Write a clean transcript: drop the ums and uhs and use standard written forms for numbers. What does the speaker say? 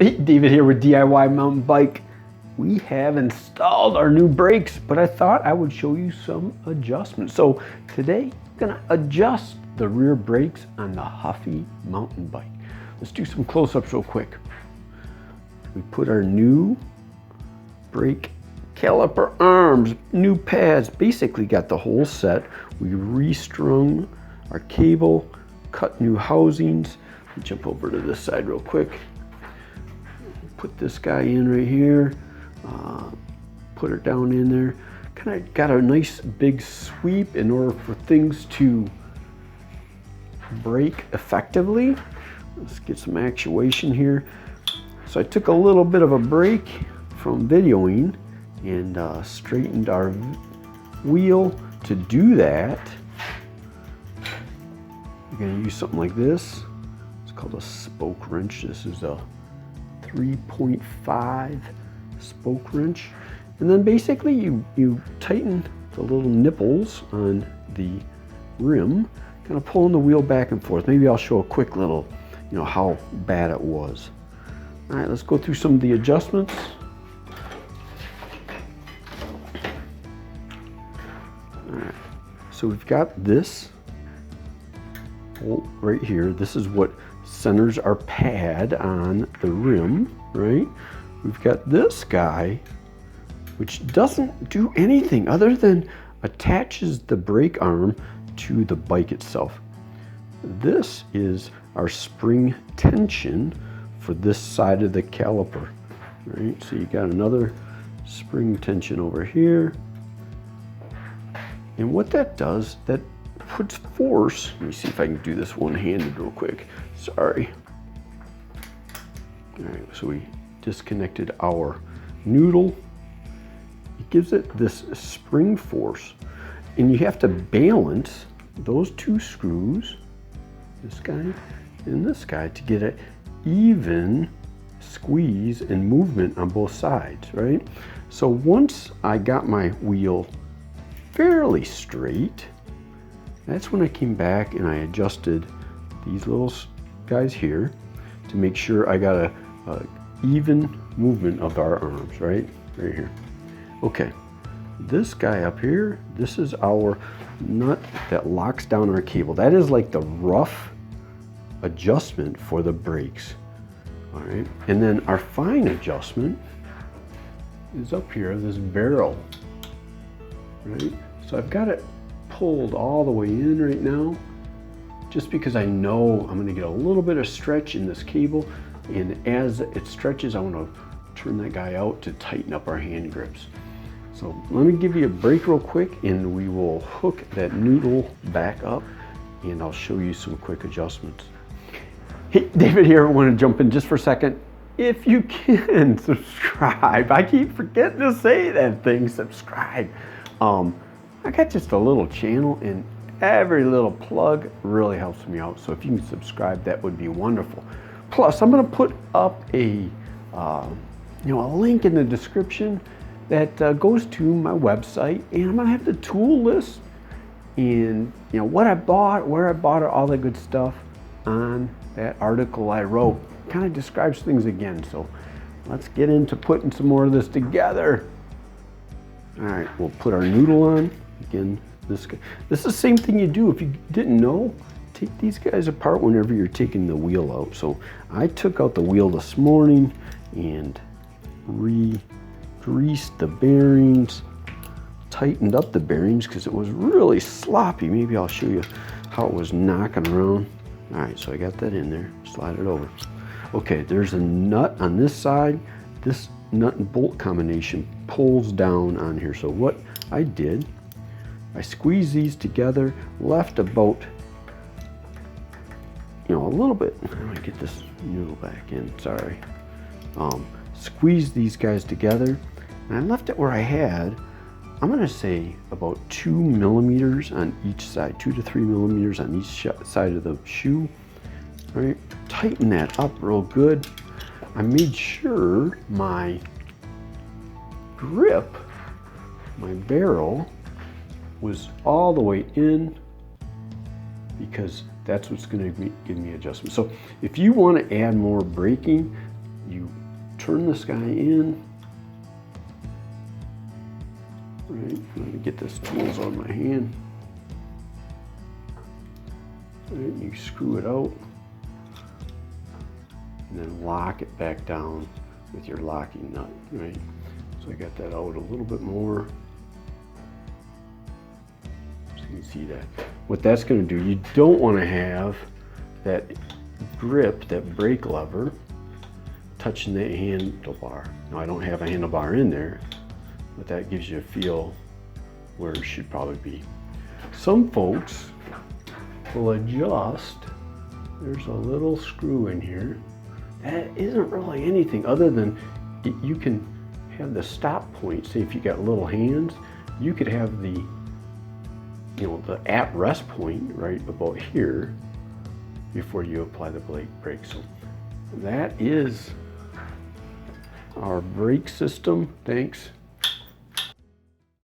Hey, David here with DIY Mountain Bike. We have installed our new brakes, but I thought I would show you some adjustments. So today, I'm gonna adjust the rear brakes on the Huffy mountain bike. Let's do some close-ups real quick. We put our new brake caliper arms, new pads, basically got the whole set. We restrung our cable, cut new housings. Jump over to this side real quick. Put this guy in right here, put her down in there. Kind of got a nice big sweep in order for things to brake effectively. Let's get some actuation here. So I took a little bit of a break from videoing and straightened our wheel. To do that, you're going to use something like this. It's called a spoke wrench. This is a 3.5 spoke wrench, and then basically you tighten the little nipples on the rim, kind of pulling the wheel back and forth. Maybe I'll show a quick little, how bad it was. All right, let's go through some of the adjustments. All right, so we've got this bolt right here. This is what centers our pad on the rim, right? We've got this guy, which doesn't do anything other than attaches the brake arm to the bike itself. This is our spring tension for this side of the caliper, right? So you got another spring tension over here. And what that does, that puts force. Let me see if I can do this one-handed real quick. Sorry. All right, so we disconnected our noodle. It gives it this spring force, and you have to balance those two screws, this guy and this guy, to get an even squeeze and movement on both sides, right? So once I got my wheel fairly straight, that's when I came back and I adjusted these little guys here to make sure I got a even movement of our arms, right here. Okay, this guy up here, this is our nut that locks down our cable. That is like the rough adjustment for the brakes. All right, and then our fine adjustment is up here, this barrel, right? So I've got it pulled all the way in right now, just because I know I'm going to get a little bit of stretch in this cable, and as it stretches I want to turn that guy out to tighten up our hand grips. So let me give you a break real quick and we will hook that noodle back up and I'll show you some quick adjustments. Hey, David here. I want to jump in just for a second. If you can subscribe, I keep forgetting to say that thing, subscribe. I got just a little channel and every little plug really helps me out. So if you can subscribe, that would be wonderful. Plus, I'm going to put up a link in the description that goes to my website, and I'm going to have the tool list and what I bought, where I bought it, all that good stuff on that article I wrote. Kind of describes things again. So let's get into putting some more of this together. All right, we'll put our noodle on. Again, this is the same thing you do. If you didn't know, take these guys apart whenever you're taking the wheel out. So I took out the wheel this morning and re-greased the bearings, tightened up the bearings because it was really sloppy. Maybe I'll show you how it was knocking around. All right, so I got that in there, slide it over. Okay, there's a nut on this side. This nut and bolt combination pulls down on here. So what I did, I squeezed these together, left about, a little bit. Let me get this noodle back in, sorry. Squeezed these guys together, and I left it where I had, I'm gonna say about 2 millimeters on each side, 2 to 3 millimeters on each side of the shoe. All right, tighten that up real good. I made sure my grip, my barrel, was all the way in, because that's what's going to give me adjustment. So if you want to add more braking, you turn this guy in. Right, let me get this tools on my hand. Right, you screw it out and then lock it back down with your locking nut, right? So I got that out a little bit more. So you can see that. What that's going to do, you don't want to have that grip, that brake lever, touching that handlebar. Now I don't have a handlebar in there, but that gives you a feel where it should probably be. Some folks will adjust. There's a little screw in here. That isn't really anything other than you can have the stop point. Say if you got little hands, you could have the, the at-rest point right about here before you apply the brake. So that is our brake system. Thanks.